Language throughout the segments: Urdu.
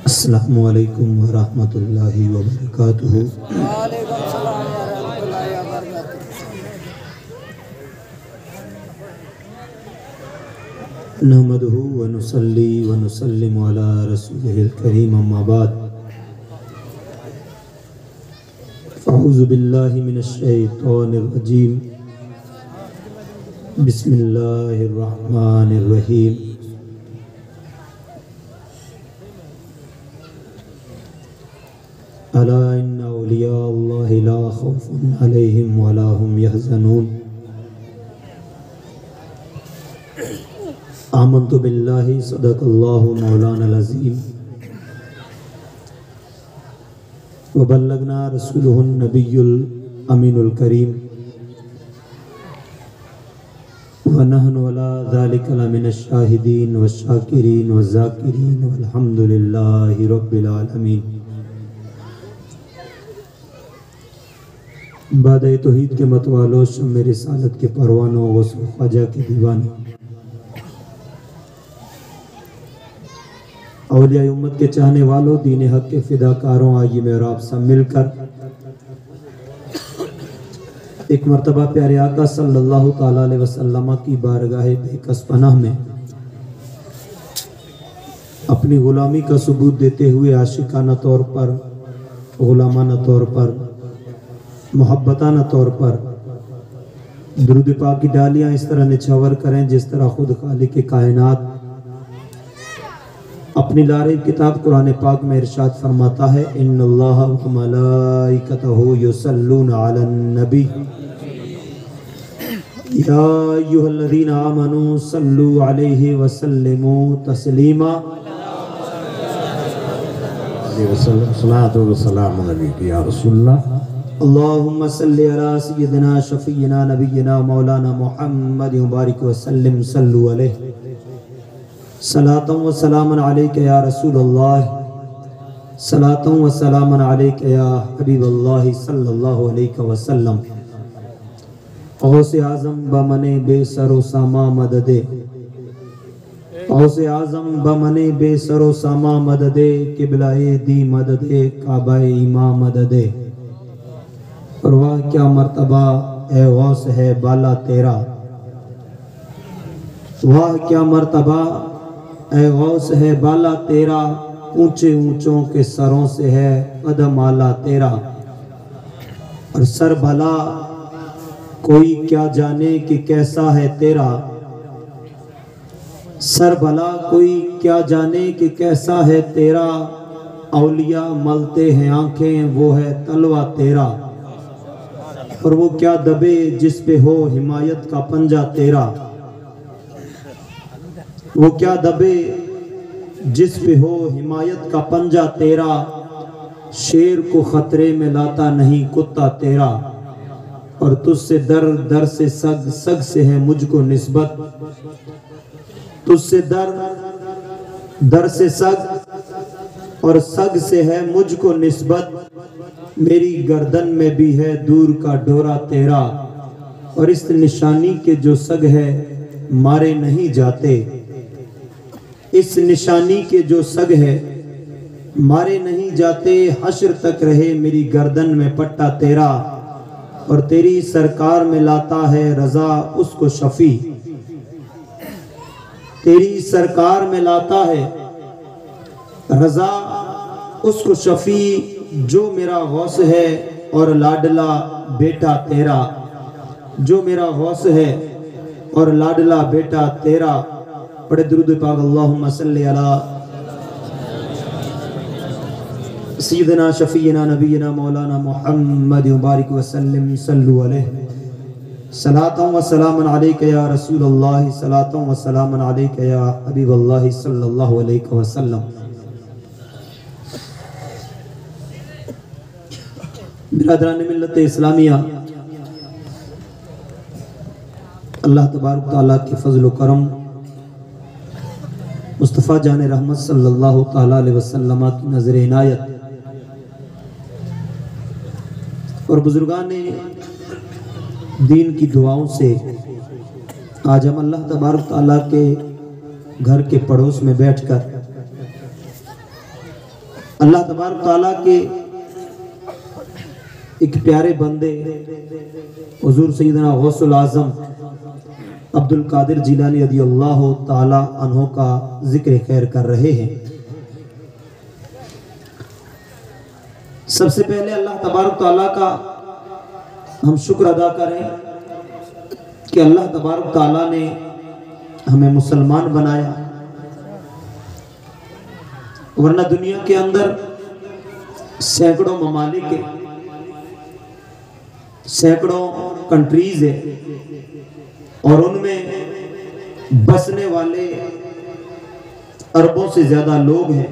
السلام علیکم ورحمۃ اللہ وبرکاتہ۔ وعلیکم السلام ورحمۃ اللہ وبرکاتہ۔ نحمدہ ونصلی ونسلم علی رسولہ الکریم، اما بعد اعوذ باللہ من الشیطان الرجیم، بسم اللہ الرحمن الرحیم۔ الا ان اولیاء اللہ لا خوف علیہم ولا هم یحزنون۔ آمنت باللہ صدق اللہ مولانا العظیم وبلغنا رسولہ النبی الامین الکریم ونحن علی ذلک لمن الشاہدین والشاکرین والذاکرین والحمد للہ رب العالمین۔ بعد توحید کے متوالو، شم رسالت کے پروانوں، غوث خواجہ کے دیوانوں، اولیاء امت کے چاہنے والوں، دین حق کے فداکاروں، آئیے میں اور آپ سب مل کر ایک مرتبہ پیارے آقا صلی اللہ تعالیٰ علیہ وسلم کی بارگاہ بے کس پناہ میں اپنی غلامی کا ثبوت دیتے ہوئے عاشقانہ طور پر، غلامانہ طور پر، محبتانہ طور پر درود پاک کی ڈالیاں اس طرح نچھاور کریں جس طرح خود خالق کائنات اپنی لارب کتاب قرآن پاک میں ارشاد فرماتا ہے، ان اللہ و ملائکتہ یصلون علی النبی یا ایھا الذین آمنوا صلوا علیہ وسلموا تسلیما۔ صلاۃ و سلام علیک یا رسول اللہ۔ اللہم صلی علی سیدنا شفیعنا نبینا مولانا محمد مبارک وسلم، صلو علیہ صلاۃ و سلام علیک یا رسول اللہ، صلاۃ و سلام علیک یا حبیب اللہ صلی اللہ علیہ وسلم۔ غوث اعظم بمن بے سر و ساما مددے، غوث اعظم بمن بے سر و ساما مددے، قبلہ دی مددے، کعبہ ایماں مددے۔ اور واہ کیا مرتبہ اے غوث ہے بالا تیرا، واہ کیا مرتبہ اے غوث ہے بالا تیرا، اونچے اونچوں کے سروں سے ہے قدم اعلیٰ تیرا۔ اور سر بھلا کوئی کیا جانے کہ کیسا ہے تیرا، سر بھلا کوئی کیا جانے کہ کیسا ہے تیرا، اولیاء ملتے ہیں آنکھیں وہ ہے تلوہ تیرا۔ اور وہ کیا دبے جس پہ ہو حمایت کا پنجہ تیرا، وہ کیا دبے جس پہ ہو حمایت کا پنجہ تیرا، شیر کو خطرے میں لاتا نہیں کتا تیرا۔ اور تجھ سے در در سے سگ، سگ سے ہے مجھ کو نسبت، تجھ سے در در سے سگ اور سگ سے ہے مجھ کو نسبت، میری گردن میں بھی ہے دور کا ڈورا تیرا۔ اور اس نشانی کے جو سگ ہے مارے نہیں جاتے، اس نشانی کے جو سگ ہے مارے نہیں جاتے، حشر تک رہے میری گردن میں پٹا تیرا۔ اور تیری سرکار میں لاتا ہے رضا اس کو شفیع، تیری سرکار میں لاتا ہے رضا اس کو شفیع، جو میرا غوث ہے اور لاڈلا بیٹا تیرا، جو میرا غوث ہے اور لاڈلا بیٹا تیرا۔ پڑھے درود پاک، اللہم صلی علی سیدنا شفیعنا نبینا مولانا محمد مبارک وسلم، صلو علیہ صلاۃ و سلام علیک یا رسول اللہ، صلاۃ و سلام علیک یا حبیب اللہ صلی اللہ علیہ وسلم۔ برادران ملت اسلامیہ، اللہ تبارک تعالیٰ کے فضل و کرم، مصطفیٰ جان رحمت صلی اللہ تعالیٰ علیہ وسلم کی نظر عنایت اور بزرگان دین کی دعاؤں سے آج ہم اللہ تبارک تعالیٰ کے گھر کے پڑوس میں بیٹھ کر اللہ تبارک تعالیٰ کے ایک پیارے بندے حضور سیدنا غوث العظم عبد القادر جیلانی رضی اللہ تعالیٰ عنہ کا ذکر خیر کر رہے ہیں۔ سب سے پہلے اللہ تبارک تعالیٰ کا ہم شکر ادا کریں کہ اللہ تبارک تعالیٰ نے ہمیں مسلمان بنایا، ورنہ دنیا کے اندر سینکڑوں ممالک ہیں، سینکڑوں کنٹریز ہیں، اور ان میں بسنے والے اربوں سے زیادہ لوگ ہیں۔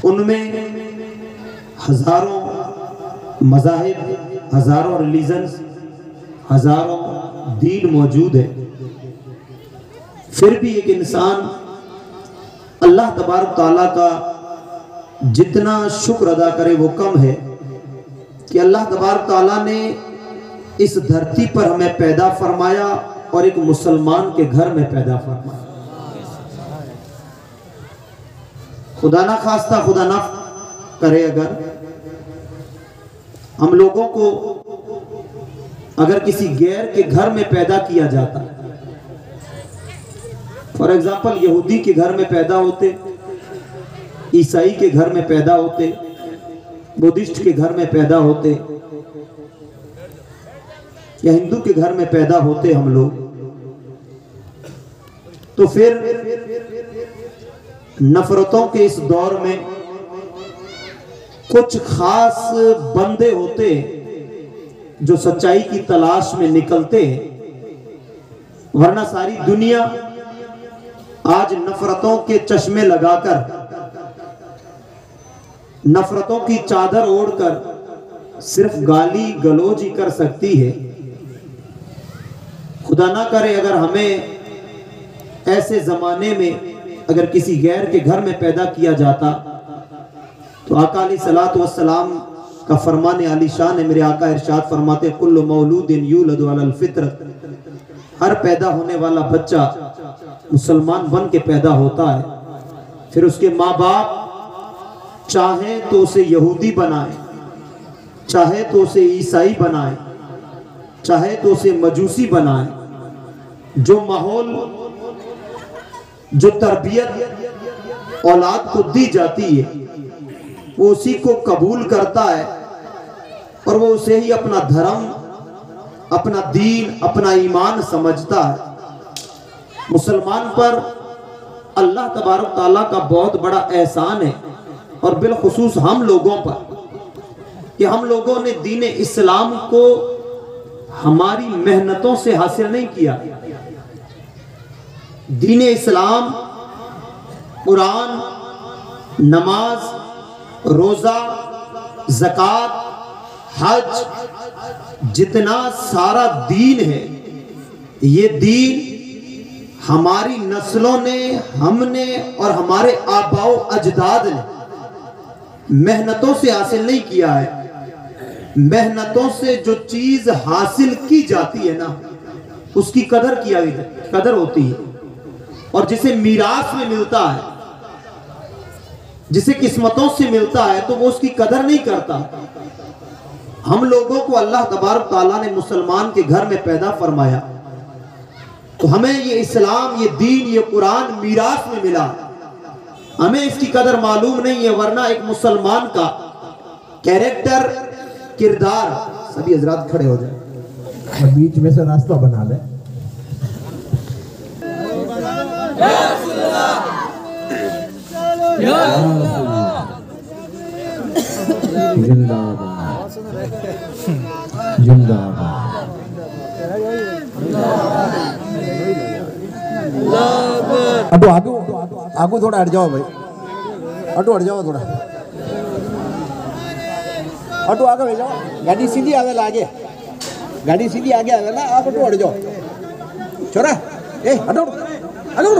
ان میں ہزاروں مذاہب، ہزاروں ریلیجنز، ہزاروں دین موجود ہے، پھر بھی ایک انسان اللہ تبارک تعالیٰ کا جتنا شکر ادا کرے وہ کم ہے کہ اللہ تبارک تعالیٰ نے اس دھرتی پر ہمیں پیدا فرمایا اور ایک مسلمان کے گھر میں پیدا فرمایا۔ خدا نہ خواستہ، خدا نہ کرے اگر ہم لوگوں کو اگر کسی غیر کے گھر میں پیدا کیا جاتا، فار ایگزامپل یہودی کے گھر میں پیدا ہوتے، عیسائی کے گھر میں پیدا ہوتے، بدھسٹ کے گھر میں پیدا ہوتے، یا ہندو کے گھر میں پیدا ہوتے ہم لوگ، تو پھر نفرتوں کے اس دور میں کچھ خاص بندے ہوتے جو سچائی کی تلاش میں نکلتے، ورنہ ساری دنیا آج نفرتوں کے چشمے لگا کر، نفرتوں کی چادر اوڑھ کر صرف گالی گلوچ ہی کر سکتی ہے۔ خدا نہ کرے اگر ہمیں ایسے زمانے میں اگر کسی غیر کے گھر میں پیدا کیا جاتا تو آقا علیہ الصلوۃ والسلام کا فرمان عالی شان ہے۔ میرے آقا ارشاد فرماتے کل مولود یولد علی الفطرت، ہر پیدا ہونے والا بچہ مسلمان بن کے پیدا ہوتا ہے، پھر اس کے ماں باپ چاہیں تو اسے یہودی بنائیں، چاہے تو اسے عیسائی بنائیں، چاہے تو اسے مجوسی بنائیں، جو ماحول، جو تربیت اولاد کو دی جاتی ہے وہ اسی کو قبول کرتا ہے، اور وہ اسے ہی اپنا دھرم، اپنا دین، اپنا ایمان سمجھتا ہے۔ مسلمان پر اللہ تبارک تعالیٰ کا بہت بڑا احسان ہے، اور بالخصوص ہم لوگوں پر، کہ ہم لوگوں نے دین اسلام کو ہماری محنتوں سے حاصل نہیں کیا۔ دین اسلام، قرآن، نماز، روزہ، زکوٰۃ، حج، جتنا سارا دین ہے، یہ دین ہماری نسلوں نے، ہم نے اور ہمارے آباء و اجداد نے محنتوں سے حاصل نہیں کیا ہے۔ محنتوں سے جو چیز حاصل کی جاتی ہے نا، اس کی قدر ہوتی ہے، اور جسے میراث میں ملتا ہے، جسے قسمتوں سے ملتا ہے، تو وہ اس کی قدر نہیں کرتا۔ ہم لوگوں کو اللہ تبارک تعالیٰ نے مسلمان کے گھر میں پیدا فرمایا، تو ہمیں یہ اسلام، یہ دین، یہ قرآن میراث میں ملا، ہمیں اس کی قدر معلوم نہیں ہے۔ ورنہ ایک مسلمان کا کیریکٹر، کردار، سبھی حضرات کھڑے ہو جائیں، بیچ میں سے راستہ بنا لیں۔ زندہ باد، زندہ باد۔ آگو تھوڑا ہٹ جاؤ بھائی، ہٹ جاؤ تھوڑا، آگے بھیج جاؤ، گاڑی سیدھی آگے آگے، گاڑی سیدھی آگے آگے نا، آپ ہٹ جاؤ چھوڑا، ہٹو ہٹو۔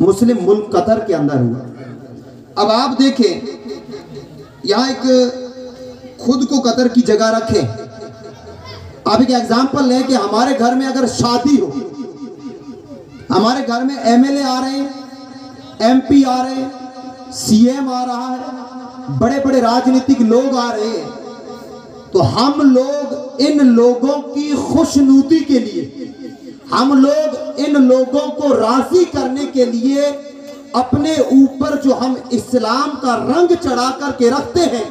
مسلم ملک قطر کے اندر ہوا۔ اب آپ دیکھیں یہاں ایک خود کو قطر کی جگہ رکھیں، آپ ایک ایگزامپل لیں کہ ہمارے گھر میں اگر شادی ہو، ہمارے گھر میں ایم ایل اے آ رہے ہیں، ایم پی آ رہے ہیں، سی ایم آ رہا ہے، بڑے بڑے راجنیتک لوگ آ رہے ہیں، تو ہم لوگ ان لوگوں کی خوشنودی کے لیے، ہم لوگ ان لوگوں کو راضی کرنے کے لیے اپنے اوپر جو ہم اسلام کا رنگ چڑھا کر کے رکھتے ہیں،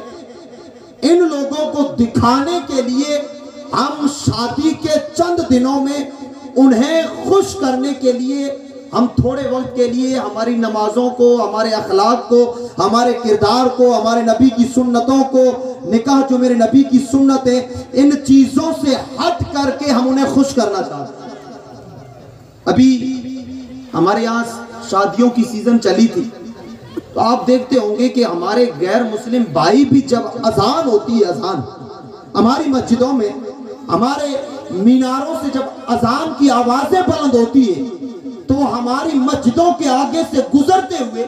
ان لوگوں کو دکھانے کے لیے ہم شادی کے چند دنوں میں انہیں خوش کرنے کے لیے ہم تھوڑے وقت کے لیے ہماری نمازوں کو، ہمارے اخلاق کو، ہمارے کردار کو، ہمارے نبی کی سنتوں کو، نکاح جو میرے نبی کی سنت ہے، ان چیزوں سے ہٹ کر کے ہم انہیں خوش کرنا چاہتے ہیں۔ ابھی ہمارے یہاں شادیوں کی سیزن چلی تھی، تو آپ دیکھتے ہوں گے کہ ہمارے غیر مسلم بھائی بھی جب اذان ہوتی ہے، اذان ہماری مسجدوں میں، ہمارے میناروں سے جب اذان کی آوازیں بلند ہوتی ہے تو وہ ہماری مسجدوں کے آگے سے گزرتے ہوئے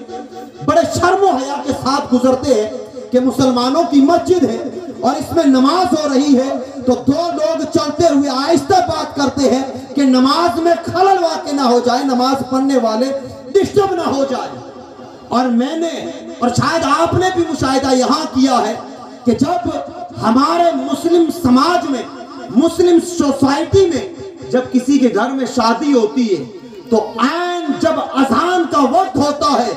بڑے شرم و حیا کے ساتھ گزرتے ہیں کہ مسلمانوں کی مسجد ہے اور اس میں نماز ہو رہی ہے، تو دو لوگ چلتے ہوئے آہستہ بات کرتے ہیں کہ نماز میں خلل واقع نہ ہو جائے، نماز پڑھنے والے ڈسٹرب نہ ہو جائے۔ اور میں نے اور شاید آپ نے بھی مشاہدہ یہاں کیا ہے کہ جب ہمارے مسلم سماج میں، مسلم سوسائٹی میں جب کسی کے گھر میں شادی ہوتی ہے تو عین جب اذان کا وقت ہوتا ہے،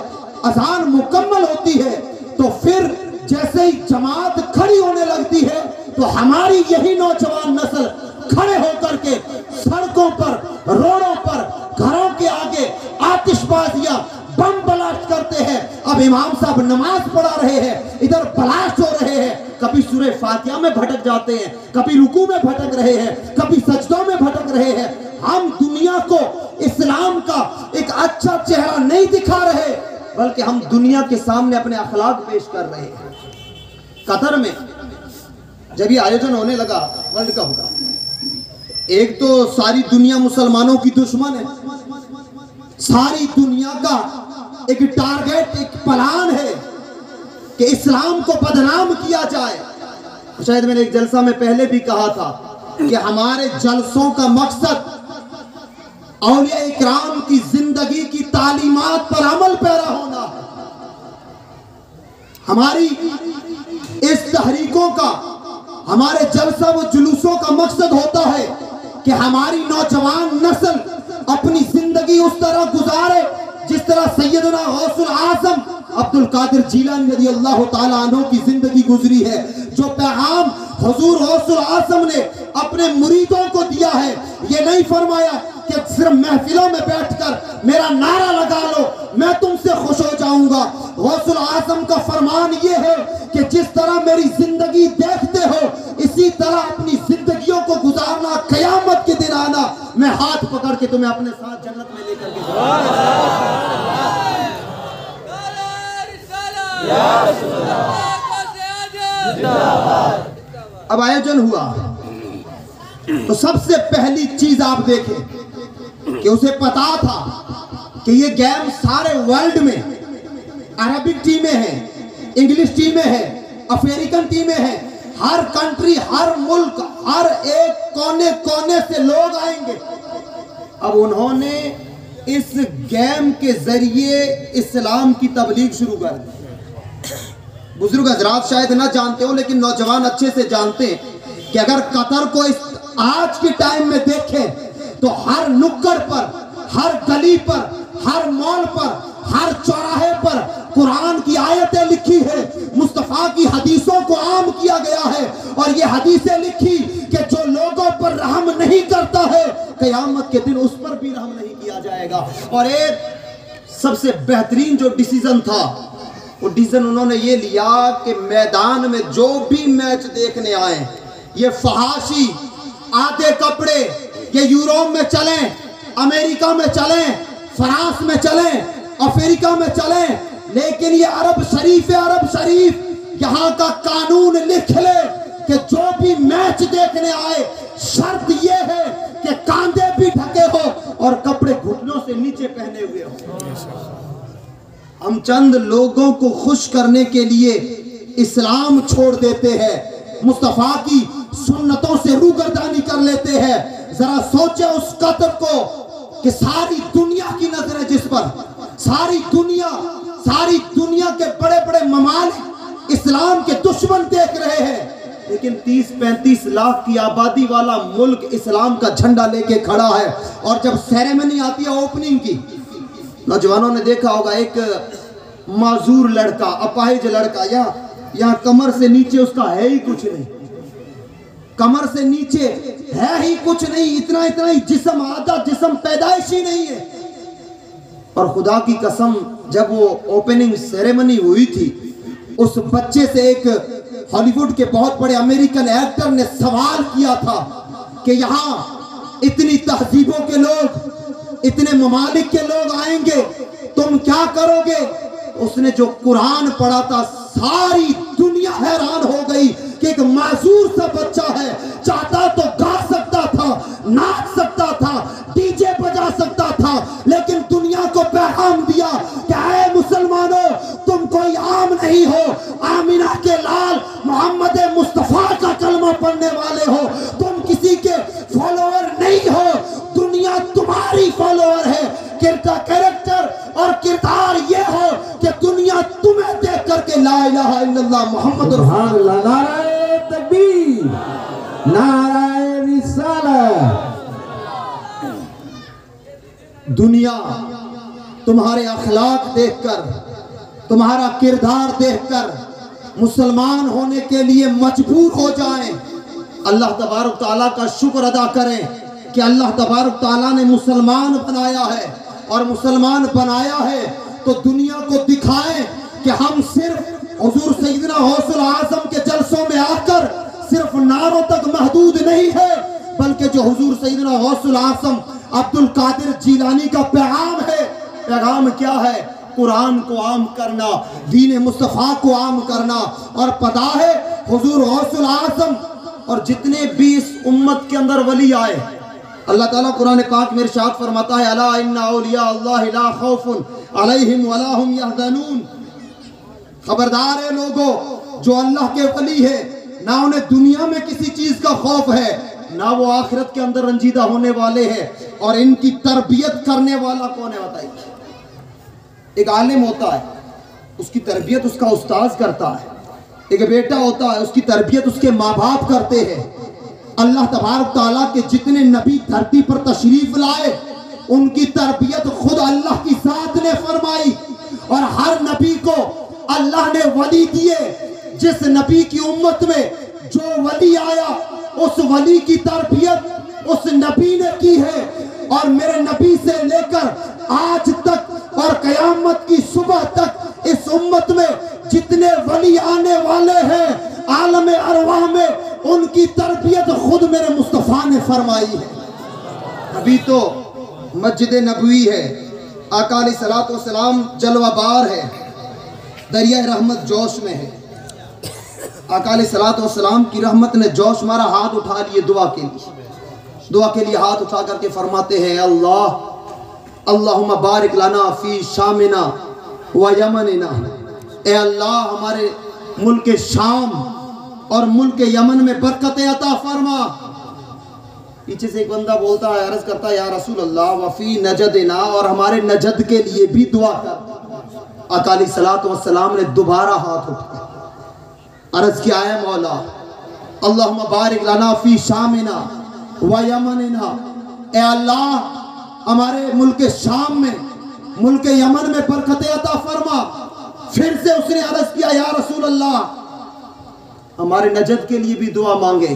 اذان مکمل ہوتی ہے، تو پھر جیسے ہی جماعت کھڑی ہونے لگتی ہے تو ہماری یہی نوجوان نسل کھڑے ہو کر کے سڑکوں پر، روڈوں پر، گھروں کے آگے آتش بازیاں، بم بلاسٹ کرتے ہیں۔ اب امام صاحب نماز پڑھا رہے ہیں، ادھر بلاسٹ ہو رہے ہیں، کبھی سورہ فاتحہ میں بھٹک جاتے ہیں، کبھی رکوع میں بھٹک رہے ہیں، کبھی سجدوں میں بھٹک رہے ہیں۔ ہم دنیا کو اسلام کا ایک اچھا چہرہ نہیں دکھا رہے، بلکہ ہم دنیا کے سامنے اپنے اخلاق پیش کر رہے ہیں۔ قطر میں جب یہ آیوجن ہونے لگا ورلڈ کپ کا، ایک تو ساری دنیا مسلمانوں کی دشمن ہے، ساری دنیا کا ایک ٹارگیٹ، ایک پلان ہے کہ اسلام کو بدنام کیا جائے۔ شاید میں نے ایک جلسہ میں پہلے بھی کہا تھا کہ ہمارے جلسوں کا مقصد اولیاء اکرام کی زندگی کی تعلیمات پر عمل پیرا ہونا ہے۔ ہماری اس تحریکوں کا، ہمارے جلسہ و جلوسوں کا مقصد ہوتا ہے کہ ہماری نوجوان نسل اپنی زندگی اس طرح گزارے جس طرح سیدنا غوث العظم عبد القادر جیلانی رضی اللہ تعالیٰ عنہ کی زندگی گزری ہے۔ جو پیغام حضور غوث العظم نے اپنے مریدوں کو دیا ہے، یہ نہیں فرمایا کہ صرف محفلوں میں بیٹھ کر میرا نعرہ لگا لو میں تم سے خوش ہو جاؤں گا۔ غوث العظم کا فرمان یہ ہے کہ جس طرح میری زندگی دیکھتے ہو اسی طرح اپنی زندگیوں کو گزارنا، قیامت کے دن آنا، میں ہاتھ پکڑ کے تمہیں اپنے ساتھ جنت میں لے کر کے اب آیوجن ہوا تو سب سے پہلی چیز آپ دیکھیں کہ اسے پتا تھا کہ یہ گیم سارے ورلڈ میں، عربک ٹیمیں ہیں، انگلش ٹیمیں ہیں، افریقن ٹیمیں ہیں، ہر کنٹری، ہر ملک، ہر ایک کونے کونے سے لوگ آئیں گے۔ اب انہوں نے اس گیم کے ذریعے اسلام کی تبلیغ شروع کر دی۔ بزرگ حضرات شاید نہ جانتے ہو لیکن نوجوان اچھے سے جانتے ہیں کہ اگر قطر کو اس آج کے ٹائم میں دیکھیں تو ہر نکڑ پر، ہر گلی پر، ہر مال پر، ہر چوراہے پر قرآن کی آیتیں لکھی ہے، مصطفیٰ کی حدیثوں کو عام کیا گیا ہے، اور یہ حدیثیں لکھی کہ جو لوگوں پر رحم نہیں کرتا ہے قیامت کے دن اس پر بھی رحم نہیں کیا جائے گا۔ اور ایک سب سے بہترین جو ڈیسیزن تھا، وہ ڈیسیزن انہوں نے یہ لیا کہ میدان میں جو بھی میچ دیکھنے آئیں، یہ فحاشی، آدھے کپڑے، یہ یوروپ میں چلیں، امریکہ میں چلیں، فرانس میں چلیں، افریقہ میں چلیں، لیکن یہ عرب شریف یہاں کا قانون لکھ لے کہ جو بھی میچ دیکھنے آئے شرط یہ ہے کہ کاندھے بھی ڈھکے ہو، اور کپڑے گھٹنوں سے نیچے پہنے ہوئے ہوں. ہم چند لوگوں کو خوش کرنے کے لیے اسلام چھوڑ دیتے ہیں, مصطفیٰ کی سنتوں سے روگردانی کر لیتے ہیں. ذرا سوچے اس قدر کو کہ ساری دنیا کی نظر ہے جس پر, ساری دنیا کے بڑے بڑے ممالک اسلام کے دشمن دیکھ رہے ہیں, لیکن 30-35 لاکھ کی آبادی والا ملک اسلام کا جھنڈا لے کے کھڑا ہے. اور جب سیریمنی آتی ہے اوپننگ کی, نوجوانوں نے دیکھا ہوگا ایک معذور لڑکا, اپاہج لڑکا, یہاں کمر سے نیچے اس کا ہے ہی کچھ نہیں, کمر سے نیچے ہے ہی کچھ نہیں, اتنا ہی جسم, آدھا جسم پیدائشی نہیں ہے. اور خدا کی قسم جب وہ اوپننگ سیریمنی ہوئی تھی, اس بچے سے ایک ہالی ووڈ کے بہت بڑے امریکن ایکٹر نے سوال کیا تھا کہ یہاں اتنی تہذیبوں کے لوگ, اتنے ممالک کے لوگ آئیں گے, تم کیا کرو گے؟ اس نے جو قرآن پڑھا تھا, ساری دنیا حیران ہو گئی کہ ایک معذور سا بچہ ہے, چاہتا تو گا سکتا تھا, ناچ سکتا تھا, ڈی جے بجا سکتا تھا, لیکن دنیا کو پیغام دیا کہ اے مسلمانوں, تم کوئی عام نہیں ہو, آمینہ کے لال محمد مصطفیٰ کا کلمہ پڑھنے والے ہو, تم کسی کے فالوور نہیں ہو, دنیا تمہاری فالوور ہے. کریکٹر اور کردار یہ ہو کہ دنیا تمہیں دیکھ کر کے لا الہ الا اللہ محمد سبحان اللہ. نعرہ تکبیر, نعرہ رسالت. دنیا تمہارے اخلاق دیکھ کر, تمہارا کردار دیکھ کر مسلمان ہونے کے لیے مجبور ہو جائیں. اللہ تبارک تعالیٰ کا شکر ادا کریں کہ اللہ تبارک تعالیٰ نے مسلمان بنایا ہے, اور مسلمان بنایا ہے تو دنیا کو دکھائیں کہ ہم صرف حضور سیدنا غوث الاعظم کے جلسوں میں آ کر صرف نعروں تک محدود نہیں ہے, بلکہ جو حضور سیدنا غوث الاعظم عبد القادر جیلانی کا پیغام ہے, پیغام کیا ہے؟ قرآن کو عام کرنا, دین مصطفیٰ کو عام کرنا. اور پتہ ہے حضور غوث الاعظم اور جتنے بھی اس امت کے اندر ولی آئے, اللہ تعالیٰ قرآن پاک میں ارشاد فرماتا ہے الا ان اولیاء اللہ لا خوف علیہم ولا هم يحزنون. خبردار ہے لوگوں, جو اللہ کے ولی ہے نہ انہیں دنیا میں کسی چیز کا خوف ہے, نہ وہ آخرت کے اندر رنجیدہ ہونے والے ہیں. اور ان کی تربیت کرنے والا کون ہے بتائیے؟ ایک عالم ہوتا ہے, اس کی تربیت اس کا استاذ کرتا ہے. ایک بیٹا ہوتا ہے, اس کی تربیت اس کے ماں باپ کرتے ہیں. اللہ تبارک تعالیٰ کے جتنے نبی دھرتی پر تشریف لائے, ان کی تربیت خود اللہ کی ذات نے فرمائی. اور ہر نبی کو اللہ نے ولی دیے. جس نبی کی امت میں جو ولی آیا, اس ولی کی تربیت اس نبی نے کی ہے. اور میرے نبی سے لے کر آج تک اور قیامت کی صبح تک اس امت میں جتنے ولی آنے والے ہیں عالم ارواح میں, ان کی تربیت خود میرے مصطفیٰ نے فرمائی ہے. ابھی تو مسجد نبوی ہے, آقا علیہ الصلوۃ والسلام جلوہ بار ہے, دریائے رحمت جوش میں ہے. آقا علیہ الصلوۃ والسلام کی رحمت نے جوش مارا, ہاتھ اٹھا لیے دعا کے لیے ہاتھ اٹھا کر کے فرماتے ہیں اللہ اللہم بارک لنا فی شامنا و یمننا. اے اللہ ہمارے ملک شام اور ملک یمن میں برکت عطا فرما. پیچھے سے ایک بندہ بولتا ہے, عرض کرتا ہے یا رسول اللہ وفی نجدنا, اور ہمارے نجد کے لیے بھی دعا کر. آقا علیہ الصلوۃ والسلام نے دوبارہ ہاتھ اٹھایا, عرض کیا ہے مولا اللہم بارک لنا فی شامنا و یمننا. اے اللہ ہمارے ملک شام میں, ملک یمن میں برکت عطا فرما. پھر سے اس نے عرض کیا یا رسول اللہ ہمارے نجد کے لیے بھی دعا مانگے.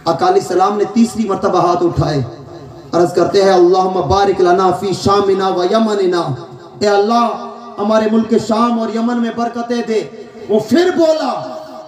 آقا علیہ السلام نے تیسری مرتبہ ہاتھ اٹھائے, عرض کرتے ہیں اللہم بارک لنا فی شامنا و یمننا. اے اللہ ہمارے ملک شام اور یمن میں برکتیں دے. وہ پھر بولا,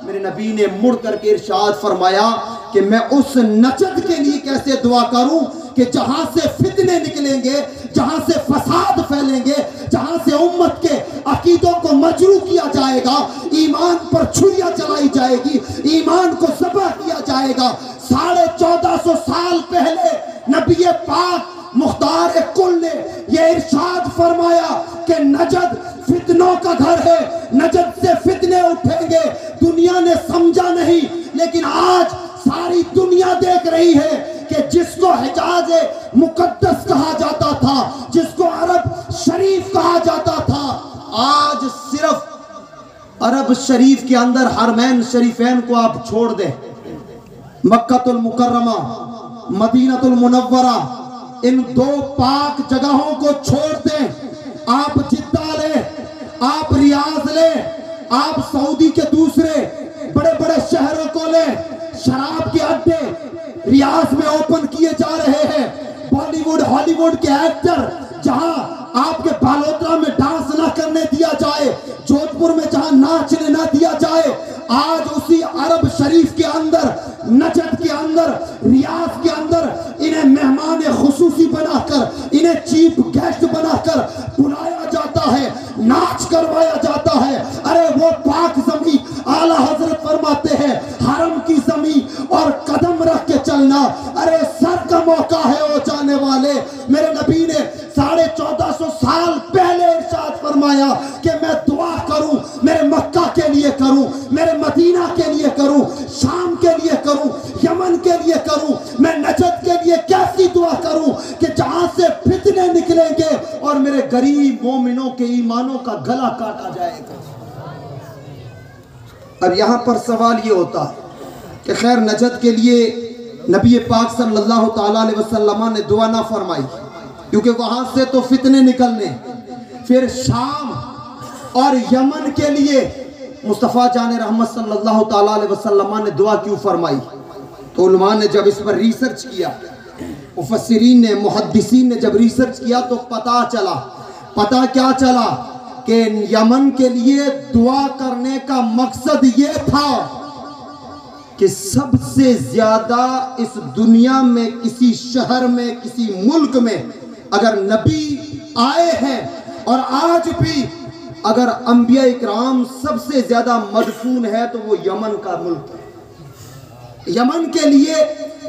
میرے نبی نے مڑ کر کے ارشاد فرمایا کہ میں اس نجد کے لیے کیسے دعا کروں کہ جہاں سے فتنے نکلیں گے, جہاں سے فساد پھیلیں گے, جہاں سے امت کے عقیدوں کو مجروح کیا جائے گا, ایمان پر چھریاں چلائی جائے گی, ایمان کو ذبح کیا جائے گا. 1450 سال پہلے نبی پاک مختار کل نے یہ ارشاد فرمایا کہ نجد فتنوں کا گھر ہے، نجد سے فتنے اٹھیں گے۔ دنیا نے سمجھا نہیں، لیکن آج ساری دنیا دیکھ رہی ہے کہ جس کو حجاز مقدس کہا جاتا تھا، جس کو عرب شریف کہا جاتا تھا، آج صرف عرب شریف کے اندر حرمین شریفین کو آپ چھوڑ دیں، مکہ المکرمہ، مدینہ المنورہ، ان دو پاک جگہوں کو چھوڑ دیں، آپ جدہ لیں، آپ ریاض لیں، آپ سعودی کے دوسرے بڑے بڑے شہروں کو لیں، شراب کے اڈے ریاض میں اوپن کیے جا رہے ہیں، بالی ووڈ ہالی ووڈ کے ایکٹر جہاں آپ کے بالوترا میں ڈانس نہ کرنے دیا جائے، جودھ پور میں جہاں ناچنے نہ دیا جائے، آج اسی عرب شریف کے اندر، نجد کے اندر، ریاض کے اندر انہیں مہمان خصوصی بنا کر، انہیں چیف گیسٹ بنا کر بلایا جاتا ہے، ناچ کروایا جاتا ہے۔ ارے وہ پاک زمین، اعلیٰ حضرت فرماتے ہیں حرم کی زمین اور قدم رکھ کے چلنا، ارے سر کا موقع ہے او جانے والے۔ میرے نبی نے 1450 سال پہلے ارشاد فرمایا کہ میں دعا کروں، میرے مکہ کے لیے کروں، میرے مدینہ کے لیے کروں، شام کے لیے کروں، یمن کے لیے کروں، میں نجد کے لیے کیسی دعا کروں کہ جہاں سے فتنے نکلیں گے اور میرے غریب مومنوں کے ایمانوں کا گلا کاٹا جائے گا۔ اب یہاں پر سوال یہ ہوتا ہے کہ خیر نجد کے لیے نبی پاک صلی اللہ تعالیٰ علیہ وسلم نے دعا نہ فرمائی، کیونکہ وہاں سے تو فتنے نکلنے، پھر شام اور یمن کے لیے مصطفیٰ جان رحمت صلی اللہ تعالیٰ علیہ وسلم نے دعا کیوں فرمائی؟ تو علماء نے جب اس پر ریسرچ کیا، مفسرین نے، محدثین نے جب ریسرچ کیا تو پتہ کیا چلا کہ یمن کے لیے دعا کرنے کا مقصد یہ تھا کہ سب سے زیادہ اس دنیا میں کسی شہر میں، کسی ملک میں اگر نبی آئے ہیں اور آج بھی اگر انبیاء اکرام سب سے زیادہ مدفون ہے تو وہ یمن کا ملک ہے۔ یمن کے لیے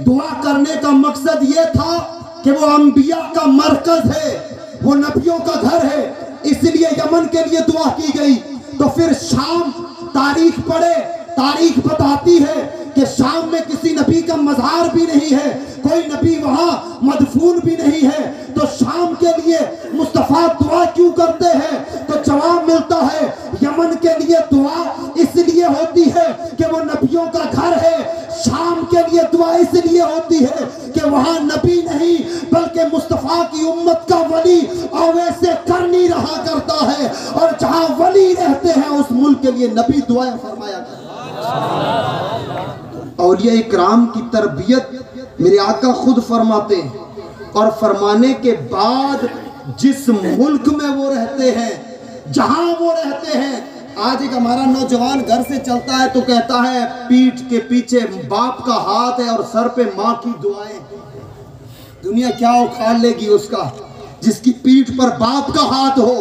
دعا کرنے کا مقصد یہ تھا کہ وہ انبیاء کا مرکز ہے، وہ نبیوں کا گھر ہے، اس لیے یمن کے لیے دعا کی گئی۔ تو پھر شام، تاریخ پڑھے، تاریخ بتاتی ہے کہ شام میں کسی نبی کا مزار بھی نہیں ہے، کوئی نبی وہاں مدفون بھی نہیں ہے، تو شام کے لیے مصطفیٰ دعا کیوں کرتے ہیں؟ تو جواب ملتا ہے یمن کے لیے دعا اس لیے ہوتی ہے کہ وہ نبیوں کا گھر ہے، شام کے لیے دعا اس لیے ہوتی ہے کہ وہاں نبی نہیں بلکہ مصطفیٰ کی امت کا ولی اویس قرنی رہا کرتا ہے، اور جہاں ولی رہتے ہیں اس ملک کے لیے نبی دعائیں فرمایا کرتا ہے۔ اولیاء اکرام کی تربیت میرے آقا خود فرماتے ہیں، اور فرمانے کے بعد جس ملک میں وہ رہتے ہیں، جہاں وہ رہتے ہیں، آج ایک ہمارا نوجوان گھر سے چلتا ہے تو کہتا ہے پیٹھ کے پیچھے باپ کا ہاتھ ہے اور سر پہ ماں کی دعائیں۔ دنیا کیا اکھاڑ لے گی اس کا جس کی پیٹھ پر باپ کا ہاتھ ہو،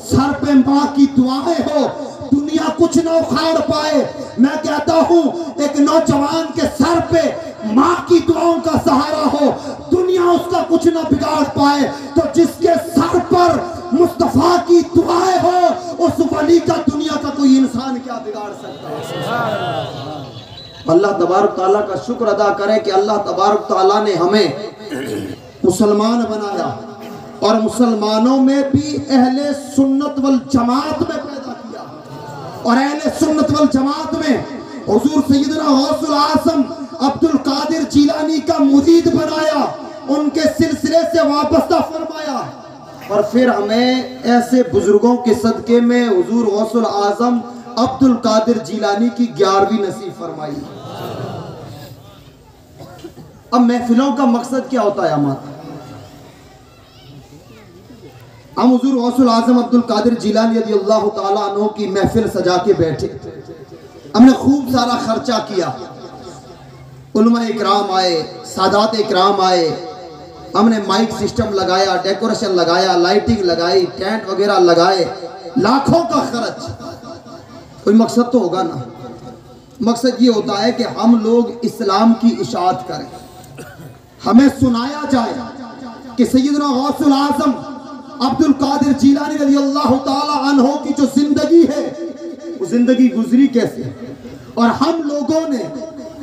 سر پہ ماں کی دعائیں ہو، دنیا کچھ نہ اکھاڑ پائے۔ میں کہتا ہوں ایک نوجوان کے سر پہ ماں کی دعاؤں کا سہارا ہو، دنیا اس کا کچھ نہ بگاڑ پائے۔ تو جس کے سر پر مصطفیٰ کی دعائیں ہو اس ولی کا دنیا کا کوئی انسان کیا بگاڑ سکتا ہے؟ اللہ تبارک تعالیٰ کا شکر ادا کرے کہ اللہ تبارک تعالیٰ نے ہمیں مسلمان بنایا، اور مسلمانوں میں بھی اہل سنت والجماعت میں پیدا کیا، اور اہل سنت والجماعت میں حضور سیدنا غوث العظم عبد القادر جیلانی کا مرید بنایا، ان کے سلسلے سے وابستہ فرمایا، اور پھر ہمیں ایسے بزرگوں کے صدقے میں حضور غوث العظم عبد القادر جیلانی کی 11ویں نصیب فرمائی۔ اب محفلوں کا مقصد کیا ہوتا ہے ہمارا؟ ہم حضور غوث العظم عبد القادر جیلانی رضی اللہ تعالیٰ عنہ کی محفل سجا کے بیٹھے، ہم نے خوب سارا خرچہ کیا، علماء اکرام آئے، سادات اکرام آئے، ہم نے مائک سسٹم لگایا، ڈیکوریشن لگایا، لائٹنگ لگائی، ٹینٹ وغیرہ لگائے، لاکھوں کا خرچ۔ کوئی مقصد تو ہوگا نا؟ مقصد یہ ہوتا ہے کہ ہم لوگ اسلام کی اشاعت کریں، ہمیں سنایا جائے، کہ سیدنا غوث العظم عبد القادر جیلانی رضی اللہ تعالی عنہ کی جو زندگی ہے وہ زندگی گزری کیسے اور ہم لوگوں نے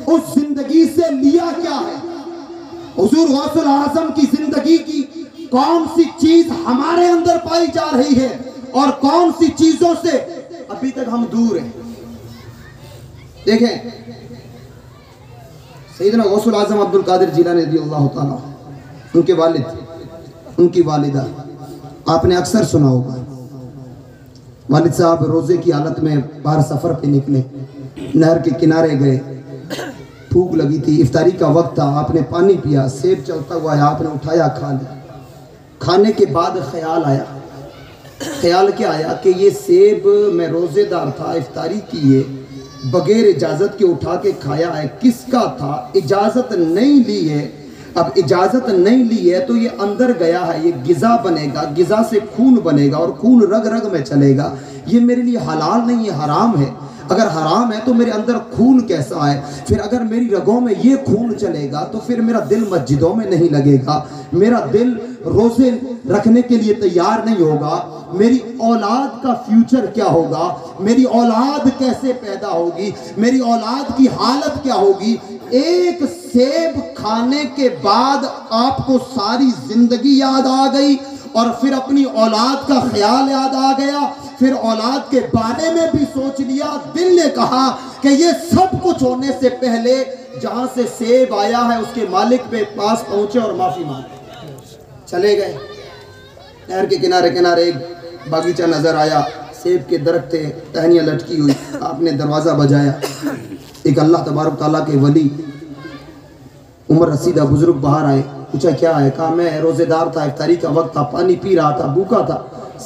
اس زندگی سے لیا کیا ہے. حضور غوث العظم کی زندگی کی کون سی چیز ہمارے اندر پائی جا رہی ہے اور کون سی چیزوں سے ابھی تک ہم دور ہیں. دیکھیں سیدنا غوث العظم عبد القادر جیلانی رضی اللہ تعالیٰ ان کے والد ان کی والدہ آپ نے اکثر سنا ہوگا. والد صاحب روزے کی حالت میں باہر سفر پہ نکلے, نہر کے کنارے گئے, بھوک لگی تھی, افطاری کا وقت تھا, آپ نے پانی پیا, سیب چلتا ہوا ہے, آپ نے اٹھایا کھا لیا. کھانے کے بعد خیال آیا. خیال کیا آیا کہ یہ سیب میں روزے دار تھا, افطاری کی ہے, بغیر اجازت کے اٹھا کے کھایا ہے, کس کا تھا؟ اجازت نہیں لی ہے. اب اجازت نہیں لی ہے تو یہ اندر گیا ہے, یہ غذا بنے گا, غذا سے خون بنے گا اور خون رگ رگ میں چلے گا. یہ میرے لیے حلال نہیں ہے, حرام ہے. اگر حرام ہے تو میرے اندر خون کیسا ہے؟ پھر اگر میری رگوں میں یہ خون چلے گا تو پھر میرا دل مسجدوں میں نہیں لگے گا, میرا دل روزے رکھنے کے لیے تیار نہیں ہوگا, میری اولاد کا فیوچر کیا ہوگا, میری اولاد کیسے پیدا ہوگی, میری اولاد کی حالت کیا ہوگی. ایک سیب کھانے کے بعد آپ کو ساری زندگی یاد آ گئی اور پھر اپنی اولاد کا خیال یاد آ گیا, پھر اولاد کے بارے میں بھی سوچ لیا. دل نے کہا کہ یہ سب کچھ ہونے سے پہلے جہاں سے سیب آیا ہے اس کے مالک پہ پاس پہنچے اور معافی مانگے. چلے گئے, نہر کے کنارے کنارے ایک باغیچہ نظر آیا, سیب کے درخت تھے, ٹہنیاں لٹکی ہوئی. آپ نے دروازہ بجایا. ایک اللہ تبارک تعالیٰ کے ولی عمر رسیدہ بزرگ باہر آئے. پوچھا کیا ہے؟ کہا میں روزے دار تھا, افطاری کا وقت تھا, پانی پی رہا تھا, بھوکا تھا,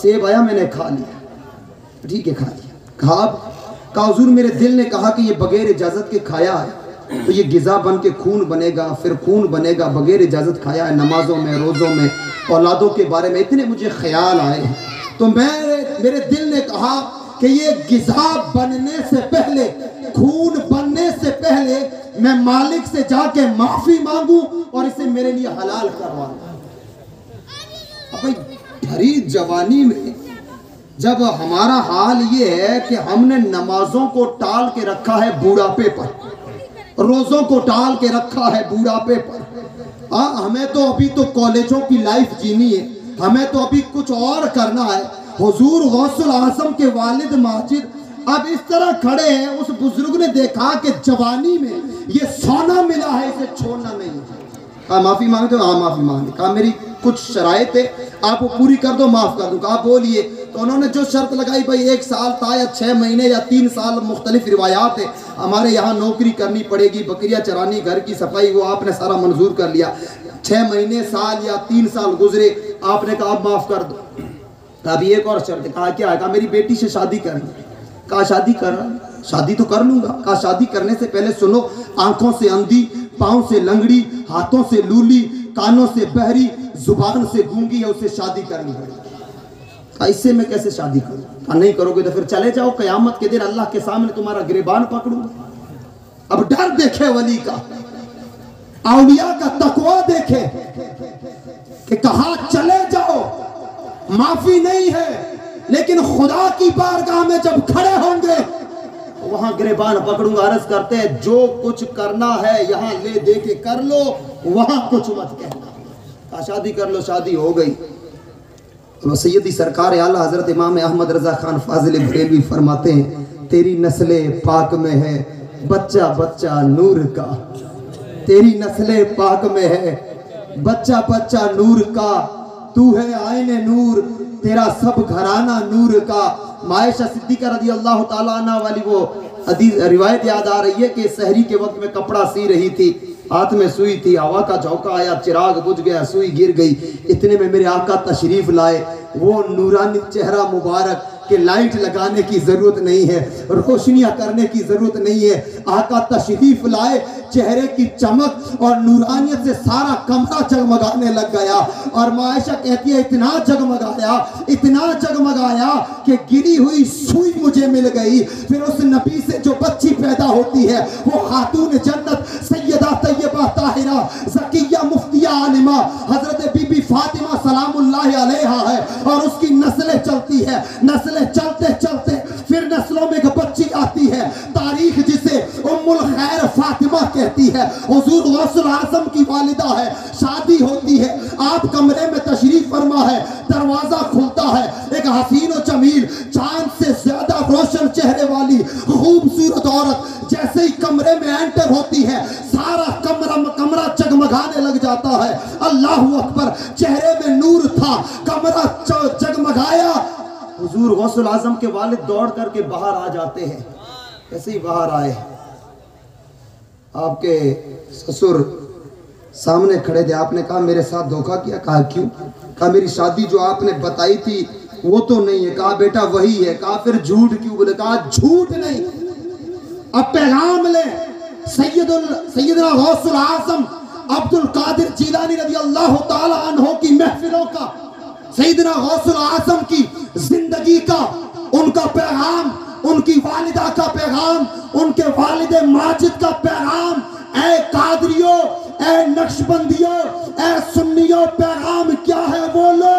سیب آیا میں نے کھا لیا. ٹھیک ہے کھا لیا. کہا حضور میرے دل نے کہا کہ یہ بغیر اجازت کے کھایا ہے تو یہ غذا بن کے خون بنے گا, پھر خون بنے گا, بغیر اجازت کھایا ہے. نمازوں میں, روزوں میں, اولادوں کے بارے میں اتنے مجھے خیال آئے ہیں تو میرے دل نے کہا کہ یہ غذا بننے سے پہلے, خون بننے سے پہلے میں مالک سے جا کے معافی مانگوں اور اسے میرے لیے حلال کرواؤں. اب بھری جوانی میں جب ہمارا حال یہ ہے کہ ہم نے نمازوں کو ٹال کے رکھا ہے بوڑھاپے پر, روزوں کو ٹال کے رکھا ہے بوڑھاپے پر, ہمیں تو ابھی تو کالجوں کی لائف جینی ہے, ہمیں تو ابھی کچھ اور کرنا ہے. حضور غوث العظم کے والد ماجد اب اس طرح کھڑے ہیں. اس بزرگ نے دیکھا کہ جوانی میں یہ سونا ملا ہے, اسے چھوڑنا نہیں. کہا معافی مانگتے ہو؟ ہاں معافی مانگتے. کہا میری کچھ شرائط ہے, آپ وہ پوری کر دو, معاف کر دوں. کہا بولیے. تو انہوں نے جو شرط لگائی, بھائی 1 سال تھا یا 6 مہینے یا 3 سال, مختلف روایات ہے. ہمارے یہاں نوکری کرنی پڑے گی, بکریاں چرانی, گھر کی صفائی, وہ آپ نے سارا منظور کر لیا. 6 مہینے, سال یا 3 سال گزرے, آپ نے کہا اب معاف کر دو. ابھی ایک اور شرط. کہا کیا ہے؟ کہا میری بیٹی سے شادی کرنی. کہا شادی کر رہا, شادی تو کر لوں گا. کہا شادی کرنے سے پہلے سنو, آنکھوں سے اندھی, پاؤں سے لنگڑی, ہاتھوں سے لولی, کانوں سے بہری, زبان سے گونگی ہے, اسے شادی کرنی پڑے. کہا اس سے میں کیسے شادی کروں؟ کہا نہیں کرو گے تو پھر چلے جاؤ, قیامت کے دن اللہ کے سامنے تمہارا گریبان پکڑوں گا. اب ڈر دیکھے ولی کا, اولیاء کا تقوی دیکھے کہ کہا چلے جاؤ, معافی نہیں ہے, لیکن خدا کی بارگاہ میں جب کھڑے ہوں گے وہاں گریبان پکڑوں گا. عرض کرتے ہیں جو کچھ کرنا ہے یہاں لے دے کے کر لو, وہاں کچھ مت کہنا. کہا شادی کر لو. شادی ہو گئی. سیدی سرکار اعلیٰ حضرت امام احمد رضا خان فاضل بریلوی فرماتے ہیں تیری نسل پاک میں ہے بچہ بچہ نور کا, تیری نسل پاک میں ہے بچہ بچہ نور کا, تو ہے آئین نور, تیرا سب گھرانہ نور کا. عائشہ صدیقہ رضی اللہ تعالیٰ عنہ والی وہ حدیث روایت یاد آ رہی ہے کہ سحری کے وقت میں کپڑا سی رہی تھی, ہاتھ میں سوئی تھی, ہوا کا جھونکا آیا, چراغ بجھ گیا, سوئی گر گئی. اتنے میں میرے آقا تشریف لائے, وہ نورانی چہرہ مبارک کہ لائٹ لگانے کی ضرورت نہیں ہے, روشنیاں کرنے کی ضرورت نہیں ہے. آقا تشریف لائے, چہرے کی چمک اور نورانیت سے سارا کمرہ جگمگانے لگ گیا. اور عائشہ کہتی ہے اتنا جگمگایا کہ گری ہوئی سوئی مجھے مل گئی. پھر اس نبی سے جو بچی پیدا ہوتی ہے وہ خاتون جنت سیدہ طیبہ طاہرہ زکیہ مفتیہ عالمہ حضرت بی بی فاطمہ سلام اللہ علیہا ہے. اور اس کی نسلیں چلتی ہے, نسلیں چلتے چلتے پھر نسلوں میں ایک بچی آتی ہے, تاریخ جسے ام الخیر فاطمہ کہتی ہے. حضور غوث الاعظم کی والدہ ہے, شادی ہوتی ہے, آپ کمرے میں تشریف فرما ہے, دروازہ کھلتا ہے, ایک حسین و جمیل چاند سے زیادہ روشن چہرے والی خوبصورت عورت جیسے ہی کمرے میں انٹر ہوتی ہے سارا کمرہ جگمگانے لگ جاتا ہے. اللہ اکبر, چہرے میں نور تھا, کمرہ جگمگایا. حضور غوث الاعظم کے والد دوڑ کر کے باہر آ جاتے ہیں. ایسے ہی باہر آئے, آپ کے سسر سامنے کھڑے تھے. آپ نے کہا میرے ساتھ دھوکہ کیا. کہا کیوں؟ کہا میری شادی جو آپ نے بتائی تھی وہ تو نہیں ہے. کہا بیٹا وہی ہے. کہا پھر جھوٹ کیوں بولے؟ کہا جھوٹ نہیں, اب پیغام لیں. سیدنا غوث الاعظم عبد القادر جیلانی رضی اللہ تعالی عنہ کی محفلوں کا, سیدنا غوث الاعظم کی زندگی کا, ان کا پیغام, ان کی والدہ کا پیغام, ان کے والد ماجد کا پیغام. اے قادریوں, اے نقشبندیوں, اے سنیوں, پیغام کیا ہے بولو.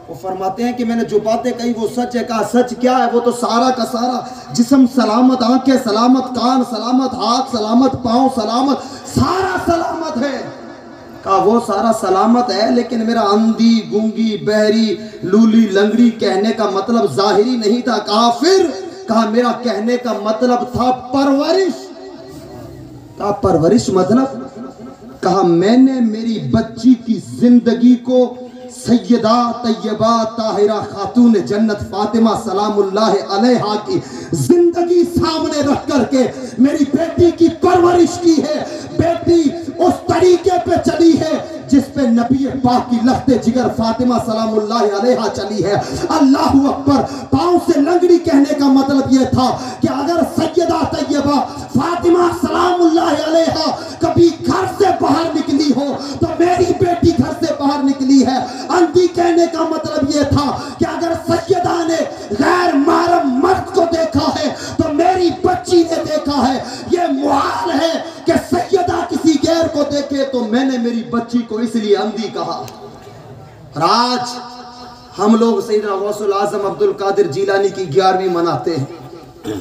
وہ فرماتے ہیں کہ میں نے جو باتیں کہی وہ سچ ہے. کہا سچ کیا ہے؟ وہ تو سارا کا سارا جسم سلامت, آنکھیں سلامت, کان سلامت, ہاتھ سلامت, پاؤں سلامت, سارا سلامت ہے. کہا وہ سارا سلامت ہے لیکن میرا اندھی, گونگی, بہری, لولی, لنگڑی کہنے کا مطلب ظاہری نہیں تھا. کہا پھر؟ کہا میرا کہنے کا مطلب تھا پرورش. کہا پرورش مطلب؟ کہا میں نے میری بچی کی زندگی کو سیدہ طیبہ طاہرہ خاتون جنت فاطمہ سلام اللہ علیہا کی زندگی سامنے رکھ کر کے میری بیٹی کی پرورش کی ہے. بیٹی اس طریقے پہ چلی ہے جس پہ نبی پاک کی لخت جگر فاطمہ سلام اللہ علیہا چلی ہے. اللہ اکبر. پاؤں سے لنگڑی کہنے کا مطلب یہ تھا کہ اگر سیدہ طیبہ فاطمہ سلام اللہ علیہا کبھی گھر سے باہر نکلی ہو تو میری بیٹی گھر سے باہر نکلی ہے. اندھی کہنے کا مطلب یہ تھا کہ اگر سیدہ نے غیر محرم مرد کو دیکھا ہے تو میری بچی نے دیکھا ہے. یہ محال ہے کہ سیدہ کسی غیر کو دیکھے, تو میں نے میری بچی کو اس لیے اندھی کہا. اور آج ہم لوگ سیدنا غوث الاعظم عبد القادر جیلانی کی 11ویں مناتے ہیں.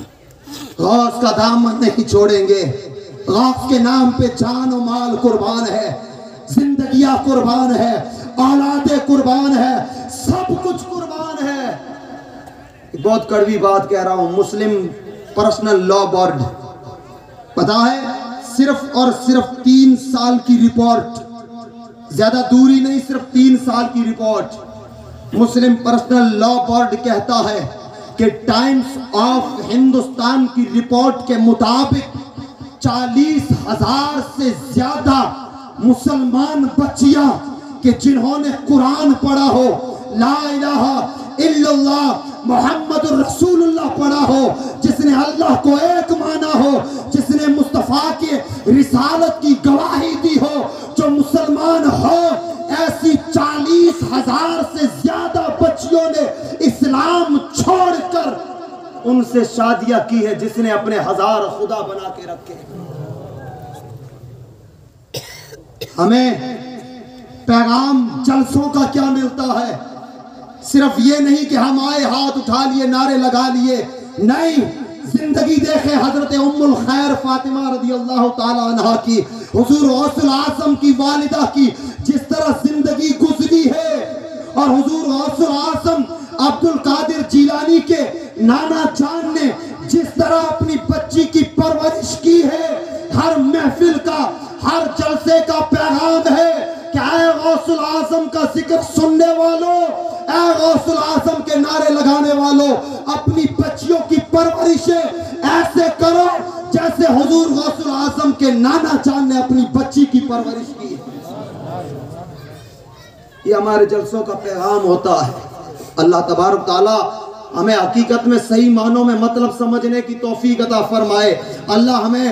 غوث کا دامن نہیں چھوڑیں گے. غوث کے نام پہ جان و مال قربان ہے, زندگیاں قربان ہے, اولادیں قربان ہے, سب کچھ قربان ہے. بہت کڑوی بات کہہ رہا ہوں. مسلم پرسنل لا بورڈ پتا ہے صرف اور صرف 3 سال کی رپورٹ, زیادہ دوری نہیں, صرف 3 سال کی رپورٹ. مسلم پرسنل لا بورڈ کہتا ہے کہ ٹائمز آف ہندوستان کی رپورٹ کے مطابق 40,000 سے زیادہ مسلمان بچیاں کہ جنہوں نے قرآن پڑھا ہو, لا الہ الا اللہ محمد الرسول اللہ پڑھا ہو, جس نے اللہ کو ایک مانا ہو, جس نے مصطفیٰ کے رسالت کی گواہی دی ہو, جو مسلمان ہو, ایسی 40,000 سے زیادہ بچیوں نے اسلام چھوڑ کر ان سے شادیاں کی ہے جس نے اپنے 1000 خدا بنا کے رکھے. ہمیں پیغام جلسوں کا کیا ملتا ہے؟ صرف یہ نہیں کہ ہم آئے, ہاتھ اٹھا لیے, نعرے لگا لیے. نہیں, زندگی دیکھیں حضرت ام الخیر فاطمہ رضی اللہ تعالی عنہ کی, حضور غوث الاعظم کی والدہ کی جس طرح زندگی گزری ہے, اور حضور غوث الاعظم عبد القادر جیلانی کے نانا جان نے جس طرح اپنی بچی کی پرورش کی ہے. ہر محفل کا, ہر جلسے کا پیغام ہے کہ اے غوث الاعظم کا ذکر سننے والوں, اے غوث الاعظم کے نعرے لگانے والوں, اپنی بچیوں کی پرورشیں ایسے کرو جیسے حضور غوث الاعظم کے نانا جان نے اپنی بچی کی پرورش کی. یہ ہمارے جلسوں کا پیغام ہوتا ہے. اللہ تبارک تعالی ہمیں حقیقت میں صحیح معنوں میں مطلب سمجھنے کی توفیق عطا فرمائے. اللہ ہمیں